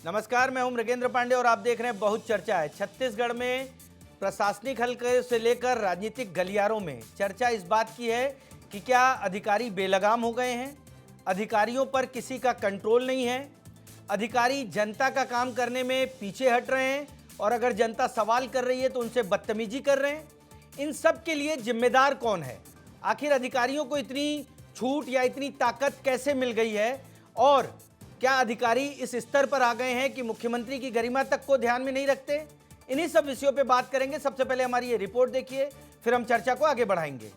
नमस्कार, मैं हूं मृगेंद्र पांडे और आप देख रहे हैं बहुत चर्चा है। छत्तीसगढ़ में प्रशासनिक हलके से लेकर राजनीतिक गलियारों में चर्चा इस बात की है कि क्या अधिकारी बेलगाम हो गए हैं, अधिकारियों पर किसी का कंट्रोल नहीं है, अधिकारी जनता का काम करने में पीछे हट रहे हैं और अगर जनता सवाल कर रही है तो उनसे बदतमीजी कर रहे हैं। इन सब के लिए जिम्मेदार कौन है? आखिर अधिकारियों को इतनी छूट या इतनी ताकत कैसे मिल गई है और क्या अधिकारी इस स्तर पर आ गए हैं कि मुख्यमंत्री की गरिमा तक को ध्यान में नहीं रखते? इन्हीं सब विषयों पे बात करेंगे। सबसे पहले हमारी ये रिपोर्ट देखिए, फिर हम चर्चा को आगे बढ़ाएंगे।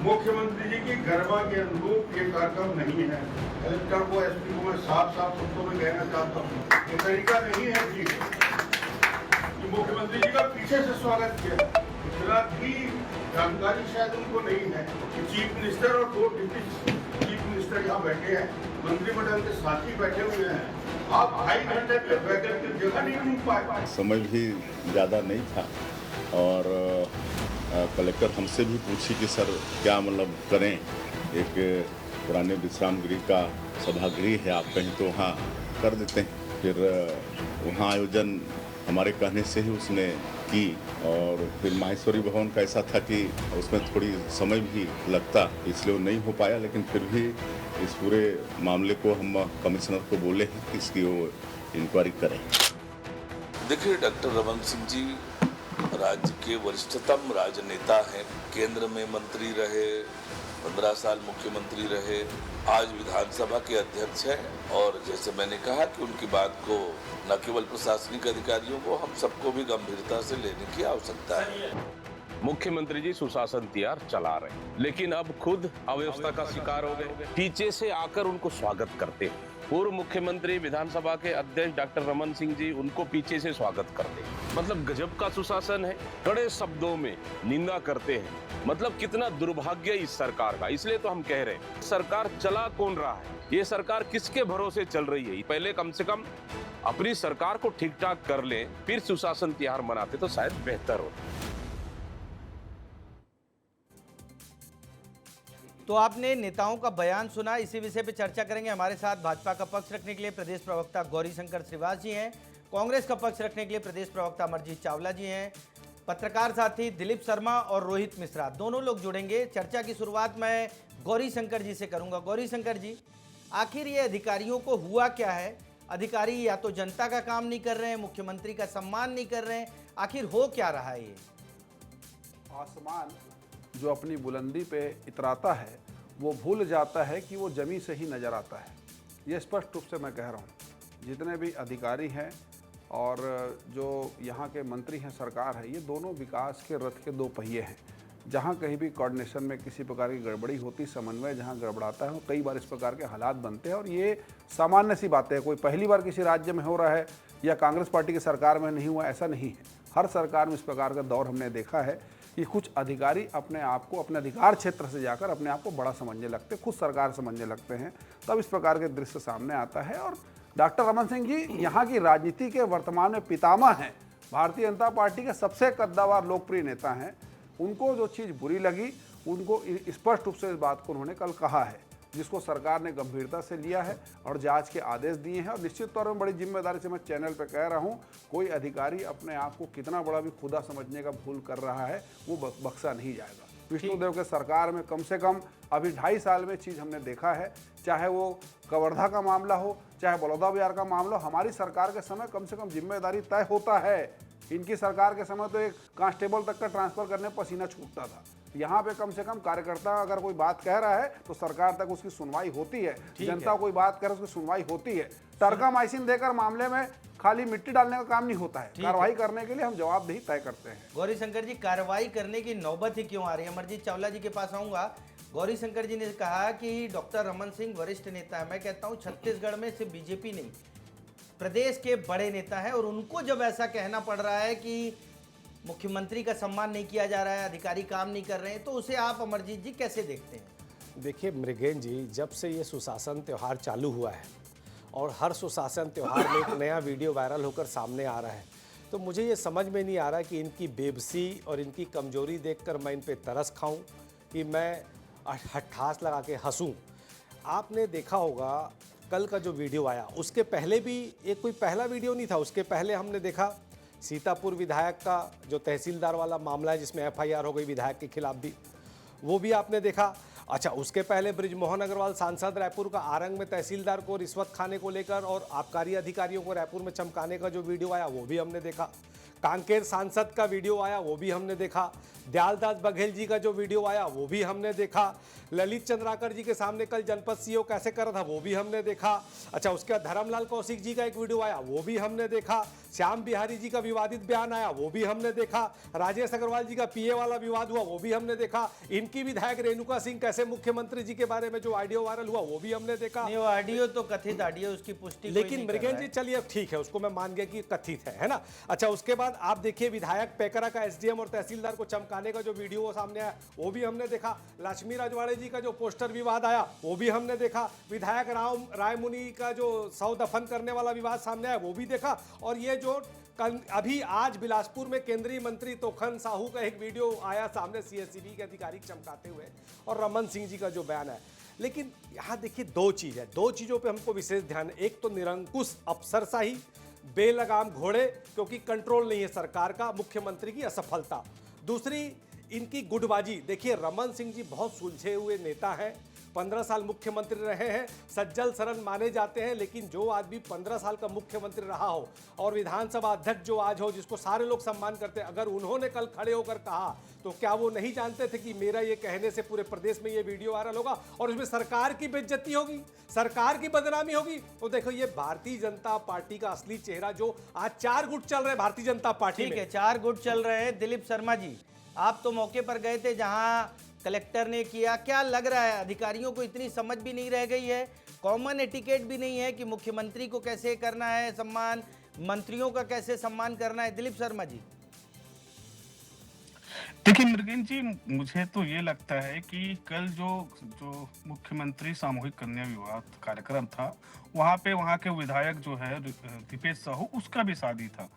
मुख्यमंत्री जी की गरिमा के अनुरूप ये कार्यक्रम नहीं है। कलेक्टर को, एसपी को मैं साफ शब्दों में कहना चाहता हूँ, ये तरीका नहीं है जी कि मुख्यमंत्री जी का पीछे से स्वागत किया। इतना भी जानकारी शायद उनको नहीं है कि चीफ मिनिस्टर और 2 डिप्टी चीफ मिनिस्टर यहाँ बैठे हैं, मंत्रिमंडल के साथी बैठे हुए हैं। आप 2.5 घंटे पे वैकल्पिक जगह नहीं ढूंढ पाए। समय भी ज़्यादा नहीं था और कलेक्टर हमसे भी पूछी कि सर क्या मतलब करें, एक पुराने विश्राम गृह का सभागृह है, आप कहें तो वहाँ कर देते हैं। फिर वहाँ आयोजन हमारे कहने से ही उसने की और फिर माहेश्वरी भवन का ऐसा था कि उसमें थोड़ी समय भी लगता, इसलिए वो नहीं हो पाया। लेकिन फिर भी इस पूरे मामले को हम कमिश्नर को बोले हैं कि इसकी वो इंक्वायरी करें। देखिए, डॉक्टर रमन सिंह जी राज्य के वरिष्ठतम राजनेता हैं। केंद्र में मंत्री रहे, 15 साल मुख्यमंत्री रहे, आज विधानसभा के अध्यक्ष हैं और जैसे मैंने कहा कि उनकी बात को न केवल प्रशासनिक अधिकारियों को, हम सबको भी गंभीरता से लेने की आवश्यकता है। मुख्यमंत्री जी सुशासन तिहार चला रहे, लेकिन अब खुद अव्यवस्था का शिकार हो गए। पीछे से आकर उनको स्वागत करते हैं। पूर्व मुख्यमंत्री विधानसभा के अध्यक्ष डॉक्टर रमन सिंह जी उनको पीछे से स्वागत करते हैं। मतलब गजब का सुशासन है, कड़े शब्दों में निंदा करते हैं। मतलब कितना दुर्भाग्य इस सरकार का। इसलिए तो हम कह रहे हैं, सरकार चला कौन रहा है, ये सरकार किसके भरोसे चल रही है? पहले कम से कम अपनी सरकार को ठीक ठाक कर लें, फिर सुशासन तिहार मनाते तो शायद बेहतर होता। तो आपने नेताओं का बयान सुना, इसी विषय पे चर्चा करेंगे। हमारे साथ भाजपा का पक्ष रखने के लिए प्रदेश प्रवक्ता गौरीशंकर श्रीवास जी हैं, कांग्रेस का पक्ष रखने के लिए प्रदेश प्रवक्ता अमरजीत चावला जी हैं, पत्रकार साथी दिलीप शर्मा और रोहित मिश्रा, दोनों लोग जुड़ेंगे। चर्चा की शुरुआत मैं गौरीशंकर जी से करूंगा। गौरीशंकर जी, आखिर ये अधिकारियों को हुआ क्या है? अधिकारी या तो जनता का काम नहीं कर रहे हैं, मुख्यमंत्री का सम्मान नहीं कर रहे हैं, आखिर हो क्या रहा है? ये आसमान जो अपनी बुलंदी पे इतराता है वो भूल जाता है कि वो जमी से ही नज़र आता है। ये स्पष्ट रूप से मैं कह रहा हूँ। जितने भी अधिकारी हैं और जो यहाँ के मंत्री हैं, सरकार है, ये दोनों विकास के रथ के 2 पहिए हैं। जहाँ कहीं भी कोऑर्डिनेशन में किसी प्रकार की गड़बड़ी होती, समन्वय जहाँ गड़बड़ाता है, कई बार इस प्रकार के हालात बनते हैं और ये सामान्य सी बातें हैं। कोई पहली बार किसी राज्य में हो रहा है या कांग्रेस पार्टी की सरकार में नहीं हुआ, ऐसा नहीं है। हर सरकार में इस प्रकार का दौर हमने देखा है कि कुछ अधिकारी अपने आप को अपने अधिकार क्षेत्र से जाकर अपने आप को बड़ा समझने लगते, खुद सरकार समझने लगते हैं, तब इस प्रकार के दृश्य सामने आता है। और डॉक्टर रमन सिंह जी यहाँ की राजनीति के वर्तमान में पितामह हैं, भारतीय जनता पार्टी के सबसे कद्दावर लोकप्रिय नेता हैं। उनको जो चीज़ बुरी लगी, उनको स्पष्ट रूप से इस बात को उन्होंने कल कहा है, जिसको सरकार ने गंभीरता से लिया है और जांच के आदेश दिए हैं। और निश्चित तौर में बड़ी जिम्मेदारी से मैं चैनल पर कह रहा हूं, कोई अधिकारी अपने आप को कितना बड़ा भी खुदा समझने का भूल कर रहा है, वो बख्शा नहीं जाएगा। विष्णुदेव के सरकार में कम से कम अभी 2.5 साल में चीज़ हमने देखा है, चाहे वो कवर्धा का मामला हो, चाहे बलौदा बिहार का मामला हो। हमारी सरकार के समय कम से कम जिम्मेदारी तय होता है। इनकी सरकार के समय तो एक कांस्टेबल तक का ट्रांसफ़र करने पसीना छूटता था। यहाँ पे कम से कम कार्यकर्ता अगर कोई बात कह रहा है तो सरकार तक उसकी सुनवाई होती है, जनता कोई बात करे उसकी सुनवाई होती है। टर्कामाइसिन देकर मामले में खाली मिट्टी डालने का काम नहीं होता है, कार्रवाई करने के लिए हम जवाबदेही तय करते हैं। गौरीशंकर जी, कार्रवाई करने की नौबत ही क्यों आ रही है? अमरजीत चावला जी के पास आऊँगा। गौरीशंकर जी ने कहा कि डॉक्टर रमन सिंह वरिष्ठ नेता है। मैं कहता हूँ छत्तीसगढ़ में सिर्फ बीजेपी नहीं, प्रदेश के बड़े नेता है और उनको जब ऐसा कहना पड़ रहा है कि मुख्यमंत्री का सम्मान नहीं किया जा रहा है, अधिकारी काम नहीं कर रहे हैं, तो उसे आप अमरजीत जी कैसे देखते हैं? देखिए मृगेंद्र जी, जब से ये सुशासन त्यौहार चालू हुआ है और हर सुशासन त्यौहार में एक नया वीडियो वायरल होकर सामने आ रहा है, तो मुझे ये समझ में नहीं आ रहा कि इनकी बेबसी और इनकी कमजोरी देखकर मैं इन पे तरस खाऊं कि मैं ठहास लगा के हंसूं। आपने देखा होगा कल का जो वीडियो आया, उसके पहले भी एक कोई पहला वीडियो नहीं था, उसके पहले हमने देखा सीतापुर विधायक का जो तहसीलदार वाला मामला है जिसमें FIR हो गई विधायक के खिलाफ भी, वो भी आपने देखा। अच्छा, उसके पहले बृजमोहन अग्रवाल सांसद रायपुर का आरंग में तहसीलदार को रिश्वत खाने को लेकर और आबकारी अधिकारियों को रायपुर में चमकाने का जो वीडियो आया वो भी हमने देखा। कांकेर सांसद का वीडियो आया वो भी हमने देखा। दयालदास बघेल जी का जो वीडियो आया वो भी हमने देखा। ललित चंद्राकर जी के सामने कल जनपद सीओ कैसे कर रहा था वो भी हमने देखा। अच्छा, उसके बाद धर्मलाल कौशिक जी का एक वीडियो आया वो भी हमने देखा। श्याम बिहारी जी का विवादित बयान आया वो भी हमने देखा। राजेश अग्रवाल जी का PA वाला विवाद हुआ वो भी हमने देखा। इनकी विधायक रेणुका सिंह कैसे मुख्यमंत्री जी के बारे में जो ऑडियो वायरल हुआ वो भी हमने देखा। नहीं, वो ऑडियो तो कथित ऑडियो, उसकी पुष्टि लेकिन मृगेन जी चलिए अब ठीक है, उसको मैं मान गया कि कथित है ना। अच्छा, उसके बाद आप देखिए विधायक पैकरा का SDM और तहसीलदार को चमकाने का जो वीडियो वो सामने आया वो भी हमने देखा। लक्ष्मी राजवाड़े जी का जो पोस्टर विवाद आया वो भी हमने देखा। विधायक रायमुनि का जो 100 दफन करने वाला विवाद सामने आया वो भी देखा। और ये जो अभी आज बिलासपुर में केंद्रीय मंत्री तोखन साहू का एक वीडियो आया सामने CSCB के अधिकारी चमकाते हुए, और रमन सिंह जी का जो बयान है। लेकिन यहाँ देखिए दो चीज़ है, दो चीज़ों पे हमको विशेष ध्यान है। एक तो निरंकुश अफसरशाही, बेलगाम घोड़े, क्योंकि कंट्रोल नहीं है सरकार का, मुख्यमंत्री की असफलता। दूसरी इनकी गुटबाजी। देखिए रमन सिंह जी बहुत सुलझे हुए नेता हैं, 15 साल मुख्यमंत्री रहे हैं, सज्जन सरल माने जाते हैं। लेकिन जो आदमी 15 साल का मुख्यमंत्री रहा हो और विधानसभा अध्यक्ष जो आज हो, जिसको सारे लोग सम्मान करते हैं, अगर उन्होंने कल खड़े होकर कहा तो क्या वो नहीं जानते थे कि मेरा ये कहने से पूरे प्रदेश में ये वीडियो वायरल होगा और उसमें सरकार की बेइज्जती होगी, सरकार की बदनामी होगी। तो देखो ये भारतीय जनता पार्टी का असली चेहरा, जो आज 4 गुट चल रहे हैं भारतीय जनता पार्टी ठीक में। है, 4 गुट चल रहे हैं। दिलीप शर्मा जी, आप तो मौके पर गए थे जहां कलेक्टर ने किया, क्या लग रहा है अधिकारियों को इतनी समझ भी नहीं रह गई है, कॉमन एटिकेट भी नहीं है कि मुख्यमंत्री को कैसे करना है सम्मान, मंत्रियों का कैसे सम्मान करना है? दिलीप शर्मा जी। देखिए मृगेन जी, मुझे तो ये लगता है कि कल जो मुख्यमंत्री सामूहिक कन्या विवाह कार्यक्रम था, वहाँ पे वहाँ के विधायक जो है दीपेश साहू, उसका भी शादी था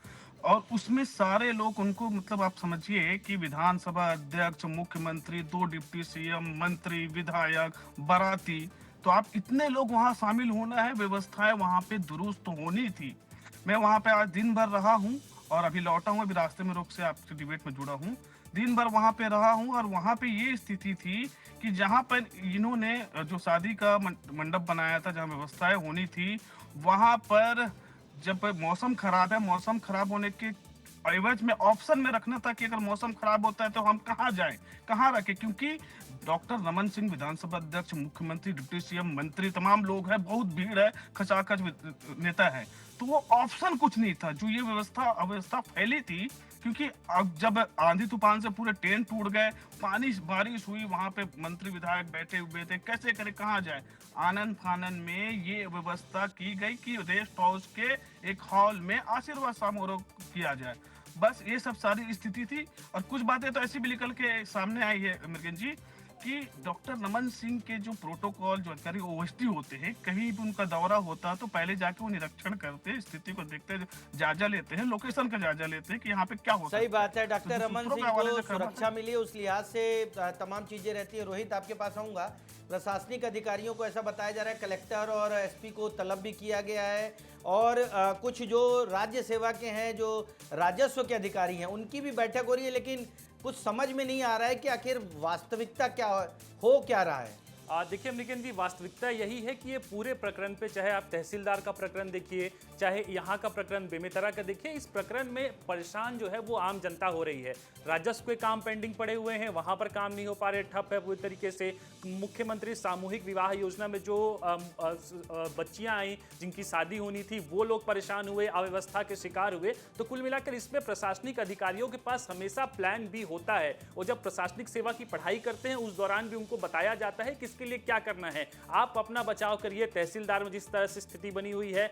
और उसमें सारे लोग उनको, मतलब आप समझिए कि विधानसभा अध्यक्ष, मुख्यमंत्री, 2 डिप्टी CM, मंत्री, विधायक, बाराती, तो आप इतने लोग वहाँ शामिल होना है, व्यवस्थाएं वहाँ पे दुरुस्त तो होनी थी। मैं वहाँ पे आज दिन भर रहा हूँ और अभी लौटा हूँ, अभी रास्ते में रोक से आपके डिबेट में जुड़ा हूँ। दिन भर वहाँ पे रहा हूँ और वहाँ पे ये स्थिति थी कि जहाँ पर इन्होंने जो शादी का मंडप बनाया था, जहाँ व्यवस्थाएं होनी थी, वहाँ पर जब मौसम खराब है, मौसम खराब होने के एवज में ऑप्शन में रखना था कि अगर मौसम खराब होता है तो हम कहाँ जाएं, कहाँ रखें, क्योंकि डॉक्टर रमन सिंह विधानसभा अध्यक्ष, मुख्यमंत्री, डिप्टी CM, मंत्री, तमाम लोग हैं, बहुत भीड़ है, खचाखच नेता है, तो वो ऑप्शन कुछ नहीं था। जो ये अव्यवस्था फैली थी, क्योंकि अब जब आंधी तूफान से पूरे टेंट टूट गए, पानी बारिश हुई, वहां पे मंत्री विधायक बैठे हुए थे, कैसे करे, कहाँ जाए। आनंद फानन में ये व्यवस्था की गई कि रेस्ट हाउस के एक हॉल में आशीर्वाद समारोह किया जाए, बस ये सब सारी स्थिति थी। और कुछ बातें तो ऐसी भी निकल के सामने आई है मृगेन जी कि डॉक्टर रमन सिंह के जो प्रोटोकॉल, जो अधिकारी OSD होते हैं, कहीं भी उनका दौरा होता तो पहले जाके वो निरीक्षण करते, स्थिति को देखते, जायजा लेते हैं, लोकेशन का जायजा लेते हैं कि यहाँ पे क्या होता है। सही बात है, डॉक्टर रमन सिंह को सुरक्षा मिली, उस लिहाज से तमाम चीजें रहती है। रोहित, आपके पास आऊंगा। प्रशासनिक अधिकारियों को ऐसा बताया जा रहा है, कलेक्टर और SP को तलब भी किया गया है, और कुछ जो राज्य सेवा के हैं, जो राजस्व के अधिकारी हैं, उनकी भी बैठक हो रही है। लेकिन कुछ समझ में नहीं आ रहा है कि आखिर वास्तविकता क्या हो क्या रहा है। देखिए मृगेन जी, वास्तविकता यही है कि ये पूरे प्रकरण पे, चाहे आप तहसीलदार का प्रकरण देखिए, चाहे यहाँ का प्रकरण बेमेतरा का देखिए, इस प्रकरण में परेशान जो है वो आम जनता हो रही है। राजस्व के काम पेंडिंग पड़े हुए हैं, वहाँ पर काम नहीं हो पा रहे, ठप है पूरी तरीके से। मुख्यमंत्री सामूहिक विवाह योजना में जो बच्चियाँ आई, जिनकी शादी होनी थी, वो लोग परेशान हुए, अव्यवस्था के शिकार हुए। तो कुल मिलाकर इसमें प्रशासनिक अधिकारियों के पास हमेशा प्लान भी होता है, और जब प्रशासनिक सेवा की पढ़ाई करते हैं उस दौरान भी उनको बताया जाता है कि के लिए क्या करना है, आप अपना बचाव करिए। तहसीलदार में जिस तरह से स्थिति बनी हुई है,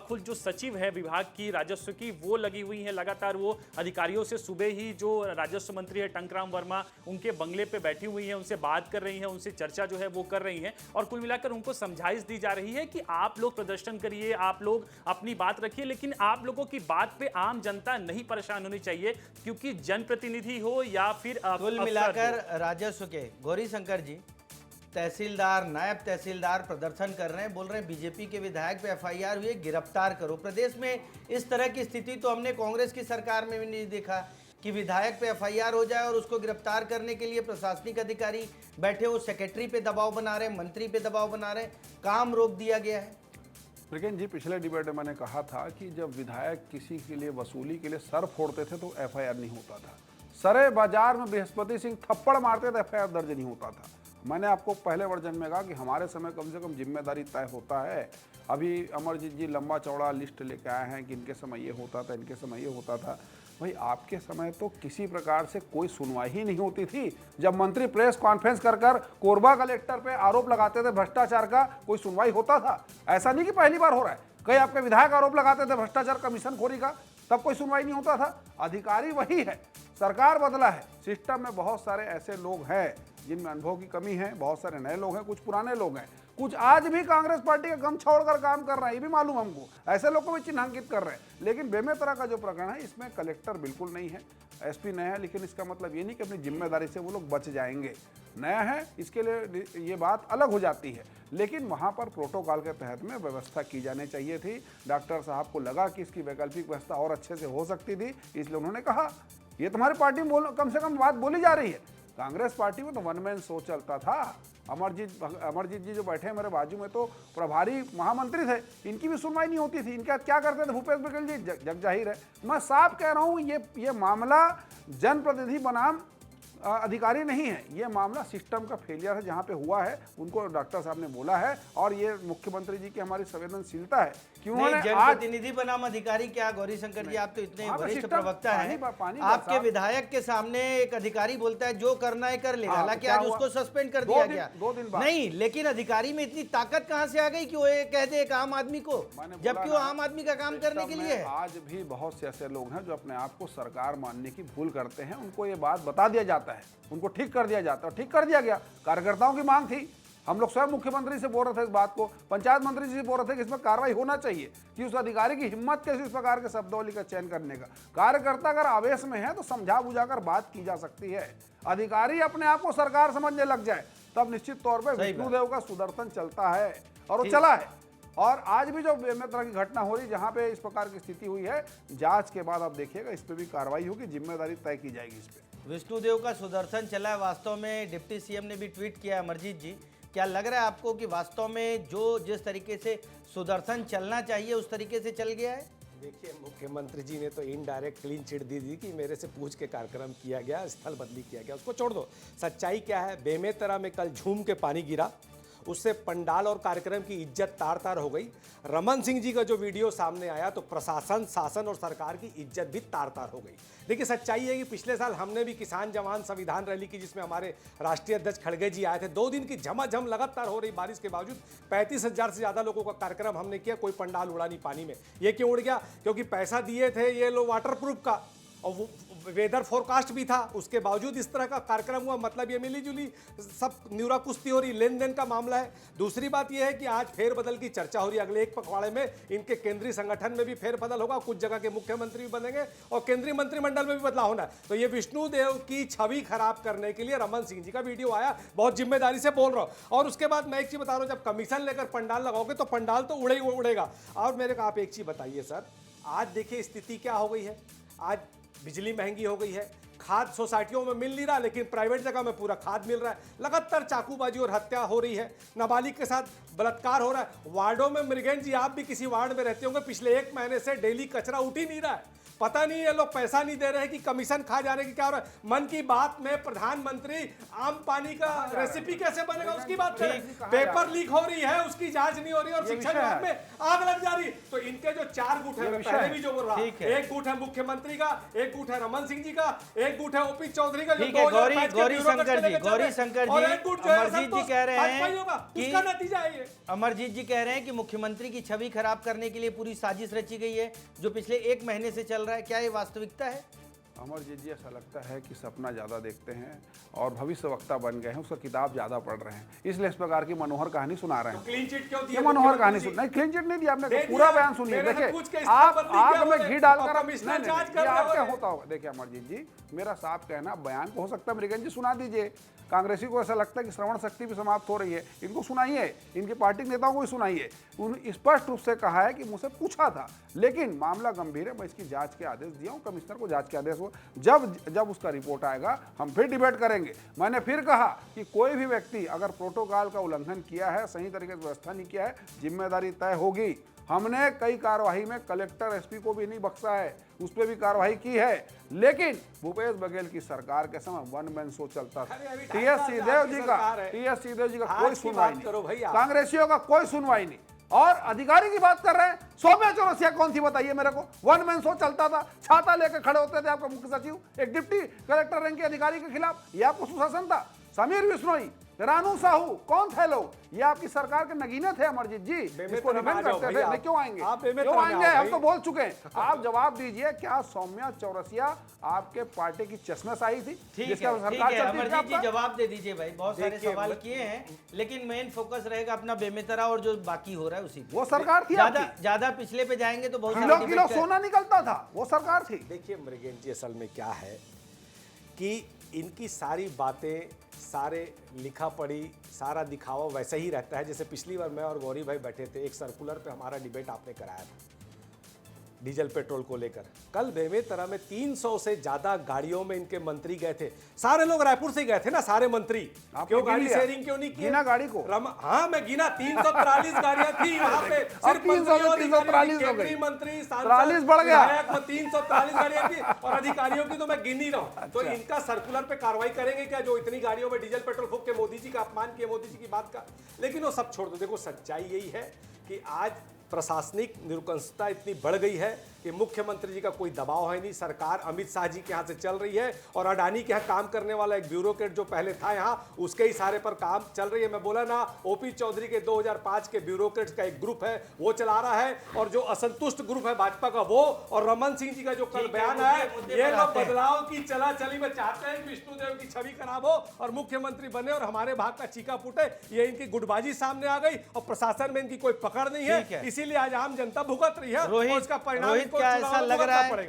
खुद जो सचिव है विभाग की, राजस्व की, वो लगी हुई है लगातार, वो अधिकारियों से सुबह ही जो राजस्व मंत्री है टंकराम वर्मा, उनके बंगले पे बैठी हुई है, उनसे बात कर रही है, उनसे चर्चा जो है वो कर रही है, और कुल मिलाकर उनको समझाइश दी जा रही है कि आप लोग प्रदर्शन करिए, आप लोग अपनी बात रखिए, लेकिन आप लोगों की बात पे आम जनता नहीं परेशान होनी चाहिए, क्योंकि जनप्रतिनिधि हो या फिर कुल मिलाकर राजस्व के, गौरी शंकर जी, तहसीलदार, नायब तहसीलदार प्रदर्शन कर रहे हैं, बोल रहे हैं बीजेपी के विधायक पे एफआईआर हुई है, गिरफ्तार करो। प्रदेश में इस तरह की स्थिति तो हमने कांग्रेस की सरकार में भी नहीं देखा कि विधायक पे एफआईआर हो जाए और उसको गिरफ्तार करने के लिए प्रशासनिक अधिकारी बैठे हो, सेक्रेटरी पे दबाव बना रहे हैं, मंत्री पे दबाव बना रहे हैं, काम रोक दिया गया है। लेकिन जी पिछले डिबेट में मैंने कहा था कि जब विधायक किसी के लिए वसूली के लिए सर फोड़ते थे तो एफआईआर नहीं होता था। सरे बाजार में बृहस्पति सिंह थप्पड़ मारते थे, एफआईआर दर्ज नहीं होता था। मैंने आपको पहले वर्जन में कहा कि हमारे समय कम से कम जिम्मेदारी तय होता है। अभी अमरजीत जी लंबा चौड़ा लिस्ट लेके आए हैं कि इनके समय ये होता था, इनके समय ये होता था। भाई आपके समय तो किसी प्रकार से कोई सुनवाई ही नहीं होती थी। जब मंत्री प्रेस कॉन्फ्रेंस कर कोरबा कलेक्टर पे आरोप लगाते थे भ्रष्टाचार का, कोई सुनवाई होता था? ऐसा नहीं कि पहली बार हो रहा है, कई आपके विधायक आरोप लगाते थे भ्रष्टाचार कमीशन खोरी का, तब कोई सुनवाई नहीं होता था। अधिकारी वही है, सरकार बदला है, सिस्टम में बहुत सारे ऐसे लोग हैं जिनमें अनुभव की कमी है, बहुत सारे नए लोग हैं, कुछ पुराने लोग हैं, कुछ आज भी कांग्रेस पार्टी का गम छोड़कर काम कर रहे हैं, ये भी मालूम हमको, ऐसे लोग को भी चिन्हांकित कर रहे हैं। लेकिन बेमेतरा का जो प्रकरण है इसमें कलेक्टर बिल्कुल नहीं है, एसपी नया है, लेकिन इसका मतलब ये नहीं कि अपनी जिम्मेदारी से वो लोग बच जाएंगे। नया है इसके लिए ये बात अलग हो जाती है, लेकिन वहाँ पर प्रोटोकॉल के तहत में व्यवस्था की जानी चाहिए थी। डॉक्टर साहब को लगा कि इसकी वैकल्पिक व्यवस्था और अच्छे से हो सकती थी, इसलिए उन्होंने कहा। ये तुम्हारी पार्टी में कम से कम बात बोली जा रही है। कांग्रेस पार्टी में तो वन मैन शो चलता था। अमरजीत जी जो बैठे हैं मेरे बाजू में तो प्रभारी महामंत्री थे, इनकी भी सुनवाई नहीं होती थी। इनका क्या करते थे भूपेश बघेल जी? जग जाहिर है। मैं साफ कह रहा हूँ, ये मामला जनप्रतिनिधि बनाम अधिकारी नहीं है, ये मामला सिस्टम का फेलियर है। जहाँ पे हुआ है उनको डॉक्टर साहब ने बोला है, और ये मुख्यमंत्री जी की हमारी संवेदनशीलता है कि उन्होंने जनप्रतिनिधि बनाम अधिकारी क्या? गौरी शंकर जी, आप तो इतने वरिष्ठ प्रवक्ता हैं, आपके विधायक के सामने एक अधिकारी बोलता है जो करना है कर लेगा, हालांकि आज उसको सस्पेंड कर दिया गया 2 दिन बाद। नहीं, लेकिन अधिकारी में इतनी ताकत कहां से आ गई कि वो ये कह दे एक आम आदमी को, जबकि वो आम आदमी का काम करने के लिए है। आज भी बहुत से ऐसे लोग हैं जो अपने आप को सरकार मानने की भूल करते हैं, उनको ये बात बता दिया जाता है, उनको ठीक कर दिया जाता है। ठीक कर दिया गया, कार्यकर्ताओं की मांग थी। हम लोग स्वयं मुख्यमंत्री से बोल रहे थे इस बात को, पंचायत मंत्री जी से बोल रहे थे कि इसमें कार्रवाई होना चाहिए, कि उस अधिकारी की हिम्मत कैसे इस प्रकार के शब्दावली का चयन करने का। कार्यकर्ता अगर आवेश में है तो समझा बुझाकर बात की जा सकती है। अधिकारी अपने आप को सरकार समझने लग जाए तब निश्चित तौर पर विष्णुदेव का सुदर्शन चलता है, और वो चला है। और आज भी जो बेमेतरा की घटना हो रही, जहां पे इस प्रकार की स्थिति हुई है, जांच के बाद आप देखिएगा इस पे भी कार्रवाई होगी, जिम्मेदारी तय की जाएगी इस पे। विष्णुदेव का सुदर्शन चला है। वास्तव में डिप्टी सीएम ने भी ट्वीट किया। अमरजीत जी, क्या लग रहा है आपको कि वास्तव में जो जिस तरीके से सुदर्शन चलना चाहिए उस तरीके से चल गया है? देखिए, मुख्यमंत्री जी ने तो इनडायरेक्ट क्लीन चिट दी थी कि मेरे से पूछ के कार्यक्रम किया गया, स्थल बदली किया गया, उसको छोड़ दो। सच्चाई क्या है? बेमेतरा में कल झूम के पानी गिरा, उससे पंडाल और कार्यक्रम की इज्जत तार तार हो गई। रमन सिंह जी का जो वीडियो सामने आया तो प्रशासन, शासन और सरकार की इज्जत भी तार तार हो गई। देखिए, सच्चाई है कि पिछले साल हमने भी किसान जवान संविधान रैली की, जिसमें हमारे राष्ट्रीय अध्यक्ष खड़गे जी आए थे। 2 दिन की झमाझम लगातार हो रही बारिश के बावजूद 35,000 से ज़्यादा लोगों का कार्यक्रम हमने किया, कोई पंडाल उड़ा नहीं पानी में। ये क्यों उड़ गया? क्योंकि पैसा दिए थे ये लोग वाटरप्रूफ का, और वो वेदर फोरकास्ट भी था, उसके बावजूद इस तरह का कार्यक्रम हुआ। मतलब ये मिली जुली सब न्यूरा कुश्ती हो रही, लेन देन का मामला है। दूसरी बात यह है कि आज फेरबदल की चर्चा हो रही है। अगले एक पखवाड़े में इनके केंद्रीय संगठन में भी फेरबदल होगा, कुछ जगह के मुख्यमंत्री भी बनेंगे और केंद्रीय मंत्रिमंडल में भी बदलाव होना है। तो ये विष्णुदेव की छवि खराब करने के लिए रमन सिंह जी का वीडियो आया, बहुत जिम्मेदारी से बोल रहा हूँ। और उसके बाद मैं एक चीज बता रहा हूँ, जब कमीशन लेकर पंडाल लगाओगे तो पंडाल तो उड़ेगा। और मेरे को आप एक चीज बताइए सर, आज देखिए स्थिति क्या हो गई है। आज बिजली महंगी हो गई है, खाद सोसाइटियों में मिल नहीं रहा, लेकिन प्राइवेट जगह में पूरा खाद मिल रहा है। लगातार चाकूबाजी और हत्या हो रही है, नाबालिग के साथ बलात्कार हो रहा है। वार्डों में, मृगेन जी आप भी किसी वार्ड में रहते होंगे, पिछले 1 महीने से डेली कचरा उठ ही नहीं रहा है। पता नहीं ये लोग पैसा नहीं दे रहे हैं कि कमीशन खा जा रहे हैं कि क्या हो रहा है। मन की बात में प्रधानमंत्री आम पानी का रेसिपी कैसे बनेगा उसकी बात करें। पेपर लीक हो रही है, उसकी जांच नहीं हो रही, और शिक्षा विभाग में आग लग जा रही। तो इनके जो 4 गुट है, मैं पहले भी जो बोल रहा, एक गुट है मुख्यमंत्री का, एक गुट है रमन सिंह जी का, एक गुट है ओपी चौधरी का, गौरी शंकर जी अमरजीत जी कह रहे हैं कि नतीजा है। अमरजीत जी कह रहे हैं कि मुख्यमंत्री की छवि खराब करने के लिए पूरी साजिश रची गई है, जो पिछले 1 महीने से चल रहा है। क्या ये वास्तविकता है? अमरजीत जी, ऐसा लगता है कि सपना ज़्यादा देखते हैं और भविष्य वक्ता बन गए हैं, उसका किताब ज़्यादा पढ़ रहे हैं, इसलिए इस प्रकार की मनोहर कहानी सुना रहे हैं। क्लीन चिट क्यों ये मनोहर कहानी सुन नहीं, क्लीन चिट नहीं दिया आपने, पूरा बयान सुनिए। देखिए आप आग में घी डालकर क्या होता होगा। देखिए अमरजीत जी, मेरा साफ कहना, बयान को हो सकता है मृगन जी सुना दीजिए, कांग्रेसी को ऐसा लगता है कि श्रवण शक्ति भी समाप्त हो रही है, इनको सुनाइए, इनकी पार्टी के नेताओं को भी सुनाइए। उन्होंने स्पष्ट रूप से कहा है कि मुझसे पूछा था, लेकिन मामला गंभीर है, मैं इसकी जांच के आदेश दिया हूं, कमिश्नर को जांच के आदेश हो, जब उसका रिपोर्ट आएगा हम फिर डिबेट करेंगे। मैंने फिर कहा कि कोई भी व्यक्ति अगर प्रोटोकॉल का उल्लंघन किया है, सही तरीके से व्यवस्था नहीं किया है, जिम्मेदारी तय होगी। हमने कई कार्यवाही में कलेक्टर एसपी को भी नहीं बख्शा है, उस पर भी कार्रवाई की है, लेकिन भूपेश बघेल की सरकार के समय वन मैन शो चलता था। टीएस सिंहदेव जी का कोई सुनवाई नहीं, कांग्रेसियों का कोई सुनवाई नहीं, और अधिकारी की बात कर रहे हैं। सौम्या चौरसिया कौन थी बताइए मेरे को? वन मैन शो चलता था, छाता लेकर खड़े होते थे आपका मुख्य सचिव एक डिप्टी कलेक्टर रैंक के अधिकारी के खिलाफ, ये आपको सुशासन था। समीर बिश्नोई, रानू साहू, कौन थे लोग? ये आपकी सरकार के नगीने थे अमरजीत जी, इसको डिफेंड करते थे। नहीं क्यों आएंगे, क्यों आएंगे? हम तो बोल चुके हैं। आप जवाब दीजिए, क्या सौम्या चौरसिया आपके पार्टी की चश्मेशाही थी? ठीक है अमरजीत जी, जवाब दे दीजिए भाई, बहुत सारे सवाल किए हैं, लेकिन मेन फोकस रहेगा अपना बेमेतरा और जो बाकी हो रहा है उसी। वो सरकार थी, ज्यादा पिछले पे जाएंगे तो बहुत किलो सोना निकलता था, वो सरकार थी। देखिए मृगेन जी, असल में क्या है कि इनकी सारी बातें, सारे लिखा पढ़ी, सारा दिखावा वैसे ही रहता है जैसे पिछली बार मैं और गौरी भाई बैठे थे, एक सर्कुलर पे हमारा डिबेट आपने कराया था डीजल पेट्रोल को लेकर। कल बेमेतरा में 300 से ज्यादा गाड़ियों में इनके मंत्री गए थे, सारे लोग रायपुर से गए थे ना, सारे मंत्री। क्यों गाड़ी शेयरिंग क्यों नहीं किया? गाड़ी को हाँ मैं गिना, 343 गाड़ियां थी वहां पे, सिर्फ केंद्रीय मंत्री, सांसद बढ़ गया, 343 गाड़ियां थी, और अधिकारियों की तो मैं गिन ही रहा हूं। तो इनका सर्कुलर पे कार्रवाई करेंगे क्या, जो इतनी गाड़ियों में डीजल पेट्रोल फूंक के मोदी जी का अपमान किया, मोदी जी की बात का। लेकिन वो सब छोड़ दो, देखो सच्चाई यही है कि आज प्रशासनिक निरंकुशता इतनी बढ़ गई है कि मुख्यमंत्री जी का कोई दबाव है नहीं, सरकार अमित शाह जी के यहाँ से चल रही है, और अडानी के यहाँ काम करने वाला एक ब्यूरोक्रेट जो पहले था यहाँ, उसके इशारे पर काम चल रही है। मैं बोला ना, ओपी चौधरी के 2005 के ब्यूरोक्रेट्स का एक ग्रुप है वो चला रहा है, और जो असंतुष्ट ग्रुप है भाजपा का वो, और रमन सिंह जी का जो कल बयान है, ये लोग बदलाव की चला चली में चाहते हैं कि विष्णुदेव की छवि खराब हो और मुख्यमंत्री बने और हमारे भाग का चीका फूटे। ये इनकी गुटबाजी सामने आ गई और प्रशासन में इनकी कोई पकड़ नहीं है, इसीलिए आज आम जनता भुगत रही है। रोहित, इसका परिणाम क्या ऐसा लग रहा है,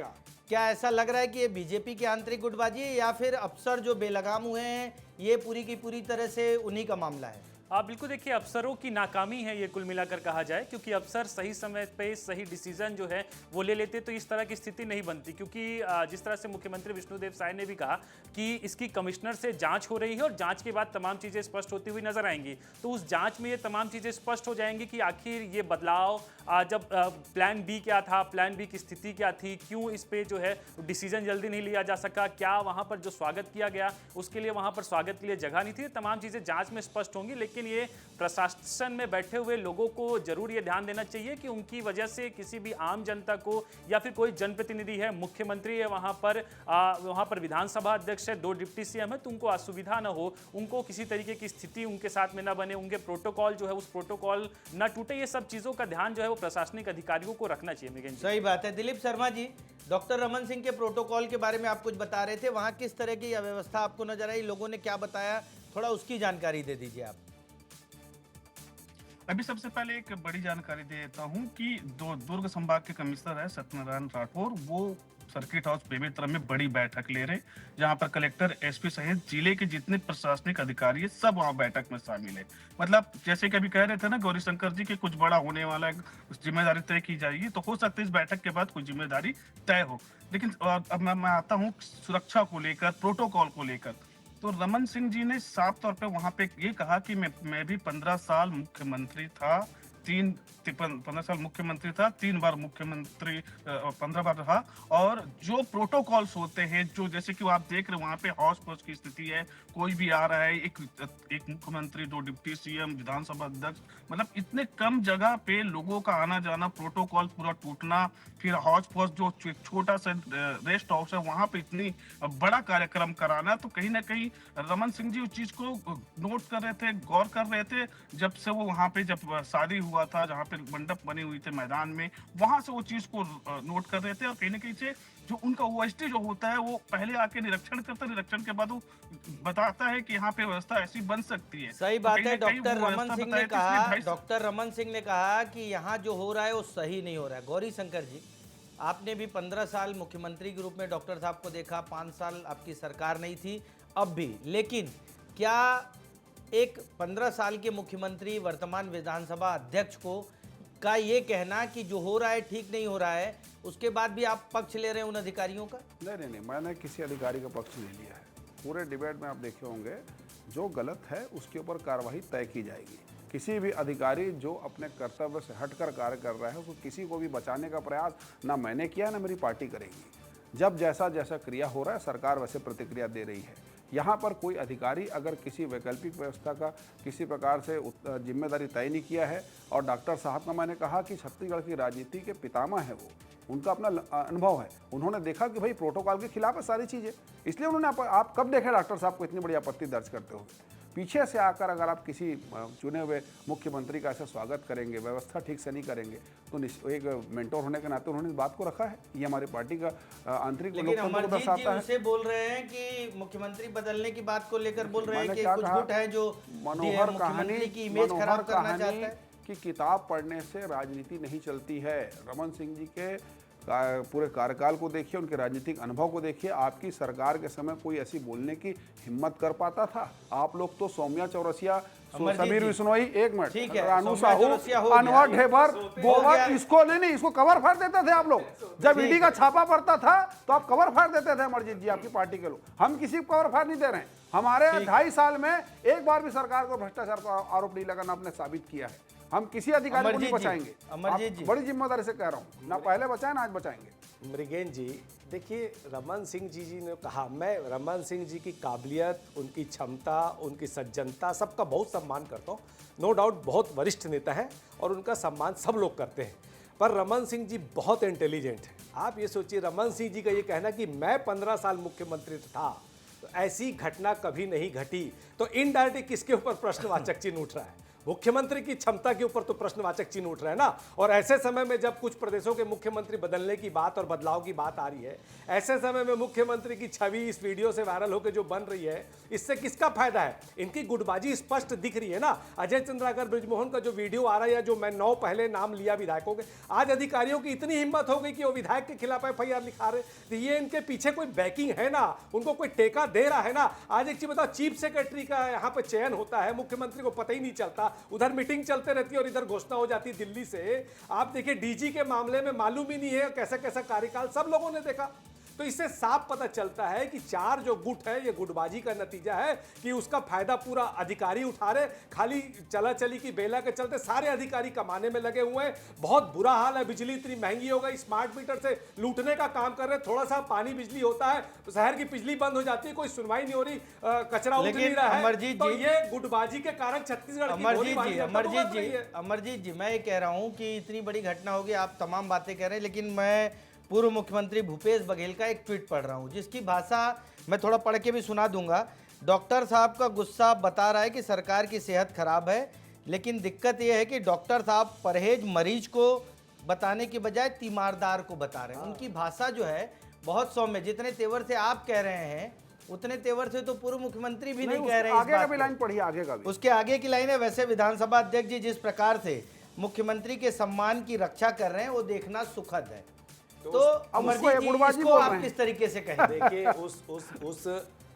क्या ऐसा लग रहा है कि ये बीजेपी की आंतरिक गुटबाजी है, या फिर अफसर जो बेलगाम हुए हैं ये पूरी की पूरी तरह से उन्हीं का मामला है? आप बिल्कुल देखिए, अफसरों की नाकामी है ये कुल मिलाकर कहा जाए, क्योंकि अफसर सही समय पे सही डिसीजन जो है वो ले लेते तो इस तरह की स्थिति नहीं बनती। क्योंकि जिस तरह से मुख्यमंत्री विष्णुदेव साय ने भी कहा कि इसकी कमिश्नर से जांच हो रही है और जांच के बाद तमाम चीज़ें स्पष्ट होती हुई नजर आएंगी, तो उस जांच में ये तमाम चीज़ें स्पष्ट हो जाएंगी कि आखिर ये बदलाव जब प्लान बी क्या था, प्लान बी की स्थिति क्या थी, क्यों इस पे जो है डिसीजन जल्दी नहीं लिया जा सका, क्या वहाँ पर जो स्वागत किया गया उसके लिए वहाँ पर स्वागत के लिए जगह नहीं थी, तमाम चीज़ें जाँच में स्पष्ट होंगी। लेकिन ये प्रशासन में बैठे हुए लोगों को जरूर ये ध्यान देना चाहिए कि उनकी वजह से किसी भी आम जनता को या फिर कोई जनप्रतिनिधि है, मुख्यमंत्री है, वहां पर विधानसभा अध्यक्ष है, 2 डिप्टी सीएम है, तो उनको असुविधा ना हो, उनको किसी तरीके की स्थिति उनके साथ में ना बने, उनके प्रोटोकॉल जो है उस प्रोटोकॉल ना टूटे, ये सब चीजों का ध्यान जो है वो प्रशासनिक अधिकारियों को रखना चाहिए। सही बात है। दिलीप शर्मा जी, डॉक्टर रमन सिंह के प्रोटोकॉल के बारे में आप कुछ बता रहे थे, वहां किस तरह की अव्यवस्था आपको नजर आई, लोगों ने क्या बताया, थोड़ा उसकी जानकारी दे दीजिए आप। अभी सबसे पहले एक बड़ी जानकारी दे देता हूं कि दुर्ग संभाग के कमिश्नर है सत्यनारायण राठौर, वो सर्किट हाउस बेमेतरा में बड़ी बैठक ले रहे, जहां पर कलेक्टर, एसपी सहित जिले के जितने प्रशासनिक अधिकारी है सब वहां बैठक में शामिल है। मतलब जैसे कि अभी कह रहे थे ना गौरी शंकर जी, कि कुछ बड़ा होने वाला है, जिम्मेदारी तय की जाएगी, तो हो सकता है इस बैठक के बाद कोई जिम्मेदारी तय हो। लेकिन अब मैं आता हूँ सुरक्षा को लेकर, प्रोटोकॉल को लेकर। तो रमन सिंह जी ने साफ तौर पे वहां पे ये कहा कि मैं भी 15 साल मुख्यमंत्री था, 15 साल मुख्यमंत्री था, 3 बार मुख्यमंत्री 15 बार रहा, और जो प्रोटोकॉल्स होते हैं, जो जैसे कि आप देख रहे हैं वहाँ पे हौस पौस की स्थिति है, कोई भी आ रहा है, एक मुख्यमंत्री, 2 डिप्टी सीएम, विधानसभा अध्यक्ष, मतलब इतने कम जगह पे लोगों का आना जाना, प्रोटोकॉल पूरा टूटना, फिर हौस पौस जो छोटा सा रेस्ट हाउस है वहाँ पे इतनी बड़ा कार्यक्रम कराना, तो कहीं ना कहीं रमन सिंह जी उस चीज को नोट कर रहे थे, गौर कर रहे थे। जब से वो वहाँ पे जब शादी हुआ था, जहाँ पे मंडप बने हुए थे मैदान में, वहां से वो चीज को नोट कर रहे थे। और कहीं ना कहीं से जो उनका ओएसडी जो होता है वो पहले आके निरीक्षण करता है, निरीक्षण के बाद वो बताता है कि यहाँ पे व्यवस्था ऐसी बन सकती है। सही तो बात कहीं है। ना कहीं डॉक्टर वो रमन व्यवस्था सिंह ने बताई थी, कहा, इसलिए ढाई- डॉक्टर रमन सिंह ने कहा कि यहाँ जो हो रहा है वो सही नहीं हो रहा है। गौरी शंकर जी, आपने भी 15 साल मुख्यमंत्री के रूप में डॉक्टर साहब को देखा, 5 साल आपकी सरकार नहीं थी अब भी, लेकिन क्या एक 15 साल के मुख्यमंत्री वर्तमान विधानसभा अध्यक्ष को का ये कहना कि जो हो रहा है ठीक नहीं हो रहा है, उसके बाद भी आप पक्ष ले रहे हैं उन अधिकारियों का? नहीं, मैंने किसी अधिकारी का पक्ष नहीं लिया है। पूरे डिबेट में आप देखे होंगे, जो गलत है उसके ऊपर कार्रवाई तय की जाएगी। किसी भी अधिकारी जो अपने कर्तव्य से हटकर कार्य कर रहा है, उसको किसी को भी बचाने का प्रयास ना मैंने किया ना मेरी पार्टी करेगी। जब जैसा जैसा क्रिया हो रहा है, सरकार वैसे प्रतिक्रिया दे रही है। यहाँ पर कोई अधिकारी अगर किसी वैकल्पिक व्यवस्था का किसी प्रकार से जिम्मेदारी तय नहीं किया है, और डॉक्टर साहब का मैंने कहा कि छत्तीसगढ़ की राजनीति के पितामह है वो, उनका अपना अनुभव है, उन्होंने देखा कि भाई प्रोटोकॉल के खिलाफ है सारी चीज़ें, इसलिए उन्होंने आप कब देखे डॉक्टर साहब को इतनी बड़ी आपत्ति दर्ज करते हुए? पीछे से आकर अगर आप किसी चुने हुए मुख्यमंत्री का ऐसा स्वागत करेंगे, व्यवस्था ठीक से नहीं करेंगे, तो एक मेंटोर होने के नाते उन्होंने इस बात को रखा है। ये हमारी पार्टी का आंतरिक लेकिन लोकतंत्र को अमरजीत जी दर्शाता है। उसे बोल रहे हैं कि मुख्यमंत्री बदलने की बात को लेकर बोल रहे हैं मैंने कि क्या कुछ कहा? गुट है जो मनोहर मुख्यमंत्री की इमेज खराब करना चाहता है। कि किताब पढ़ने से राजनीति नहीं चलती है। रमन सिंह जी के पूरे कार्यकाल को देखिए, उनके राजनीतिक अनुभव को देखिए। आपकी सरकार के समय कोई ऐसी बोलने की हिम्मत कर पाता था? आप लोग तो सौम्या चौरसिया, समीर बिश्नोई, एक मिनट, ठीक है, रानू सौम्या साहू, चौरसिया हो गया। अनवर ढेबर, गोबर, गया। इसको नहीं, इसको कवर फाड़ देते थे आप लोग। जब ईडी का छापा पड़ता था तो आप कवर फाड़ देते थे। अमरजीत जी, आपकी पार्टी के लोग, हम किसी को कवर फाड़ नहीं दे रहे हैं। हमारे 2.5 साल में एक बार भी सरकार को भ्रष्टाचार का आरोप नहीं लगाना आपने साबित किया है। हम किसी अधिकारी को नहीं बचाएंगे। अमरजीत जी, बड़ी जिम्मेदारी से कह रहा हूँ, ना पहले बचाए ना आज बचाएंगे। मृगेन जी, देखिए रमन सिंह जी ने कहा, मैं रमन सिंह जी की काबिलियत, उनकी क्षमता, उनकी सज्जनता, सबका बहुत सम्मान करता हूँ। नो डाउट बहुत वरिष्ठ नेता है और उनका सम्मान सब लोग करते हैं, पर रमन सिंह जी बहुत इंटेलिजेंट है। आप ये सोचिए, रमन सिंह जी का ये कहना कि मैं 15 साल मुख्यमंत्री था, तो ऐसी घटना कभी नहीं घटी, तो इनडायरेक्टली किसके ऊपर प्रश्नवाचक चिन्ह उठ रहा है? मुख्यमंत्री की क्षमता के ऊपर तो प्रश्नवाचक चिन्ह उठ रहा है ना। और ऐसे समय में जब कुछ प्रदेशों के मुख्यमंत्री बदलने की बात और बदलाव की बात आ रही है, ऐसे समय में मुख्यमंत्री की छवि इस वीडियो से वायरल होकर जो बन रही है, इससे किसका फायदा है? इनकी गुटबाजी स्पष्ट दिख रही है ना। अजय चंद्राकर बृजमोहन का जो वीडियो आ रहा है, या जो मैं 9 पहले नाम लिया विधायकों के, आज अधिकारियों की इतनी हिम्मत हो गई कि वो विधायक के खिलाफ FIR लिखा रहे, तो ये इनके पीछे कोई बैकिंग है ना, उनको कोई टेका दे रहा है ना। आज एक चीज बताओ, चीफ सेक्रेटरी का यहाँ पे चयन होता है, मुख्यमंत्री को पता ही नहीं चलता, उधर मीटिंग चलते रहती है और इधर घोषणा हो जाती है दिल्ली से। आप देखिए डीजी के मामले में मालूम ही नहीं है कैसा कैसा कार्यकाल, सब लोगों ने देखा। तो इससे साफ पता चलता है कि 4 जो गुट है, ये गुटबाजी का नतीजा है कि उसका फायदा पूरा अधिकारी उठा रहे। खाली चला चली की बेला के चलते सारे अधिकारी कमाने में लगे हुए हैं। बहुत बुरा हाल है, बिजली इतनी महंगी हो गई, स्मार्ट मीटर से लूटने का काम कर रहे हैं। थोड़ा सा पानी बिजली होता है तो शहर की बिजली बंद हो जाती है, कोई सुनवाई नहीं हो रही, कचरा उठ नहीं रहा है। तो ये गुटबाजी के कारण छत्तीसगढ़ अमरजीत जी, मैं ये कह रहा हूँ कि इतनी बड़ी घटना होगी, आप तमाम बातें कह रहे हैं, लेकिन मैं पूर्व मुख्यमंत्री भूपेश बघेल का एक ट्वीट पढ़ रहा हूं, जिसकी भाषा मैं थोड़ा पढ़ के भी सुना दूंगा। डॉक्टर साहब का गुस्सा बता रहा है कि सरकार की सेहत खराब है, लेकिन दिक्कत यह है कि डॉक्टर साहब परहेज मरीज को बताने की बजाय तीमारदार को बता रहे हैं। उनकी भाषा जो है बहुत सौम्य, जितने तेवर से आप कह रहे हैं उतने तेवर से तो पूर्व मुख्यमंत्री भी नहीं कह रहे हैं। आगे का भी लाइन पढ़िए, आगे का भी, उसके आगे की लाइन है, वैसे विधानसभा अध्यक्ष जी जिस प्रकार से मुख्यमंत्री के सम्मान की रक्षा कर रहे हैं वो देखना सुखद है। तो अमरजीत जी, इसको आप किस तरीके से कहें? देखिए उस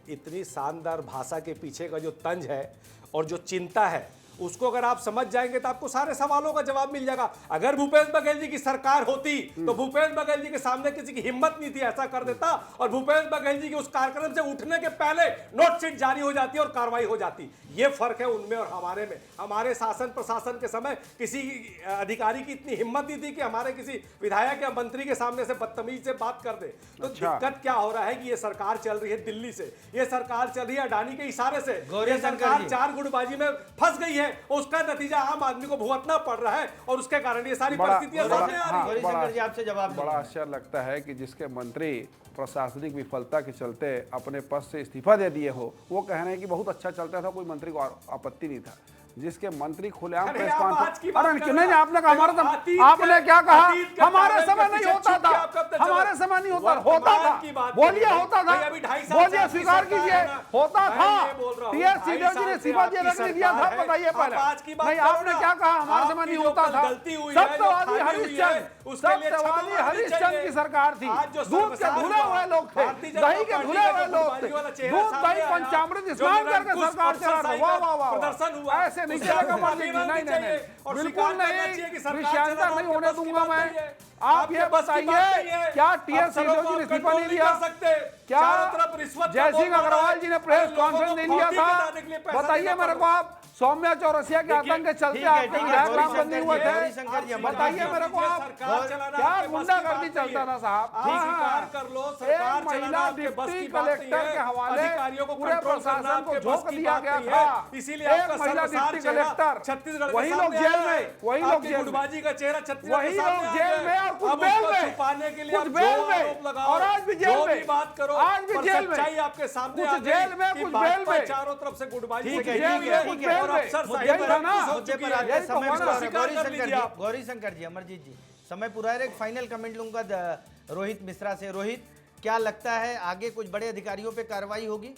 इतनी शानदार भाषा के पीछे का जो तंज है और जो चिंता है, उसको अगर आप समझ जाएंगे तो आपको सारे सवालों का जवाब मिल जाएगा। अगर भूपेश बघेल जी की सरकार होती तो भूपेश बघेल जी के सामने किसी की हिम्मत नहीं थी, ऐसा कर देता और भूपेश बघेल जी के उस कार्यक्रम से उठने के पहले नोट शीट जारी हो जाती और कार्रवाई हो जाती। ये फर्क है उनमें और हमारे में। हमारे शासन प्रशासन के समय किसी अधिकारी की इतनी हिम्मत नहीं थी कि हमारे किसी विधायक या मंत्री के सामने से बदतमीज से बात कर दे। तो दिक्कत क्या हो रहा है कि ये सरकार चल रही है दिल्ली से, ये सरकार चल रही है अडानी के इशारे से, ये सरकार 4 गुटबाजी में फंस गई है, उसका नतीजा आम आदमी को भुगतना पड़ रहा है और उसके कारण ये सारी परिस्थितियां सामने आ रही है। बड़ा आश्चर्य लगता है कि जिसके मंत्री प्रशासनिक विफलता के चलते अपने पद से इस्तीफा दे दिए हो, वो कह रहे हैं कि बहुत अच्छा चलता था, कोई मंत्री को आपत्ति नहीं था। जिसके मंत्री खुलेआम अरे प्रेस आप आज की कॉन्फ्रेंस, बात अरे कर नहीं रहे नहीं, हो। आपने कहा हमारा अतीत आपने के- क्या कहा, अतीत के हमारे पैनल समय के नहीं पीछे होता छुप के आप कब था, तक चले? हमारे समय नहीं होता वर्तमान होता की था, बात बोलिए करें। होता था, भाई अभी 2.5 साल बोलिए से आपकी स्वीकार सरकार कीजिए, है ना। होता मैं था। ये बोल रहा हूँ, टीएस 2.5 सिद्धू जी साल ने से शिवाजी आपकी नगर दिया था, सरकार है। बताइए आप पहले। आज की बात नहीं करो आपने ना। क्या कहा, हमारे समय आपकी नहीं जो होता कल था। गलती हुई है, जो सत्यवादी खामी हुई है, हरिश्चंद्र, उसके लिए क्षमा सत्यवादी मांगनी हरिश्चंद्र चाहिए। की सरकार थी, आज जो दूध के सर्वसाधारण धुले हुए लोग थे, भारतीय जनता दही के पार्टी धुले का हुए जो लोग गुटबाजी थे, वाला चेहरा दूध सामने दही आया, पंचामृत जो स्नान करके निरंकुश सरकार चला रहा, अफसरशाही वाह का वाह वाह प्रदर्शन हुआ, ऐसे नहीं उसके चलेगा लिए मर्जी, माफी मांगनी नहीं नहीं चाहिए नहीं, और बिल्कुल स्वीकार करना नहीं, चाहिए कि सरकार विषयांतर चलाना नहीं आपके होने बस की दूंगा बात मैं। नहीं है। आप आपके ये बस की बात बताइए नहीं है। क्या टीएस अफसरों सिद्धू को जी ने आप इस्तीफा कंट्रोल नहीं नहीं दिया, कर सकते। क्या चारों तरफ रिश्वत का जयसिंह बोलबाला अग्रवाल है। जी ने प्रेस लोगों को कॉन्फ्रेंस नहीं लिया फांसी था, दिलाने के लिए पैसा बताइए देना मेरे पड़ को आप सौम्या चौरसिया के देखिए, आतंक के चलते ठीक है, आपके ठीक है, विधायक गौरी रामबंदी हुए शंकर जी, थे, गौरी शंकर जी, हमारे बताइए मेरे को आप सरकार चलाना क्या आपके बस की गुंडागर्दी बात नहीं चलता है। था साहब। आप स्वीकार कर लो, सरकार एक चलाना महिला आपके बस डिप्टी की बात नहीं कलेक्टर है। के हवाले अधिकारियों को पूरे कंट्रोल करना प्रशासन को आपके बस झोंक की दिया बात गया नहीं था। है। इसीलिए एक आपका महिला सर्वसार डिप्टी चेहरा कलेक्टर, छत्तीसगढ़ के वही लोग सामने जेल आया है। में, वही लोग आपकी जेल में, गुटबाजी का चेहरा छत्तीसगढ़ वही के सामने लोग आ जेल गया है। में और कुछ अब बेल उसको में, छुपाने के लिए कुछ आप बेल जो में, आरोप लगाओ, और आज भी जेल जो में, भी बात करो, आज भी पर जेल में, सच्चाई आपके सामने कुछ आ गई जेल में, कि कुछ भाजपा बेल में। चारों तरफ से गुटबाजी ठीक से है, घिरी ठीक हुई है, है ठीक है। और अफसरशाही मुद्दे पर निरंकुश हो मुद्दे चुकी पर है। आते यही तो समय होना। पूरा स्वीकार गौरी कर शंकर लीजिए जी, आप। गौरी शंकर जी, अमरजीत जी, समय पूरा है। एक फाइनल कमेंट लूंगा रोहित मिश्रा से। रोहित, क्या लगता है आगे कुछ बड़े अधिकारियों पे कार्रवाई होगी?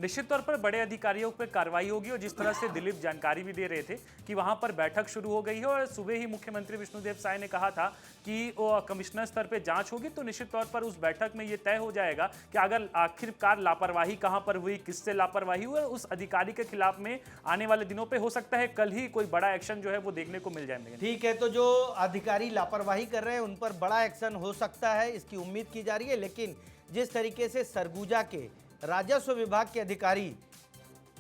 निश्चित तौर पर बड़े अधिकारियों पर कार्रवाई होगी और जिस तरह से दिलीप जानकारी भी दे रहे थे कि वहां पर बैठक शुरू हो गई है और सुबह ही मुख्यमंत्री विष्णुदेव साय ने कहा था कि कमिश्नर स्तर पे जांच होगी, तो निश्चित तौर पर उस बैठक में ये तय हो जाएगा कि अगर आखिरकार लापरवाही कहां पर हुई, किससे लापरवाही हुई, उस अधिकारी के खिलाफ में आने वाले दिनों पे हो सकता है कल ही कोई बड़ा एक्शन जो है वो देखने को मिल जाए। ठीक है, तो जो अधिकारी लापरवाही कर रहे हैं उन पर बड़ा एक्शन हो सकता है, इसकी उम्मीद की जा रही है। लेकिन जिस तरीके से सरगुजा के राजस्व विभाग के अधिकारी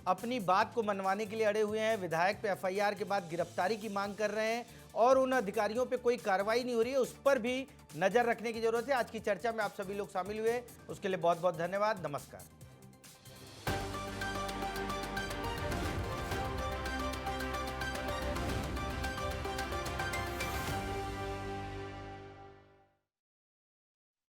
अपनी बात को मनवाने के लिए अड़े हुए हैं, विधायक पे एफआईआर के बाद गिरफ्तारी की मांग कर रहे हैं और उन अधिकारियों पे कोई कार्रवाई नहीं हो रही है, उस पर भी नजर रखने की जरूरत है। आज की चर्चा में आप सभी लोग शामिल हुए, उसके लिए बहुत बहुत धन्यवाद। नमस्कार।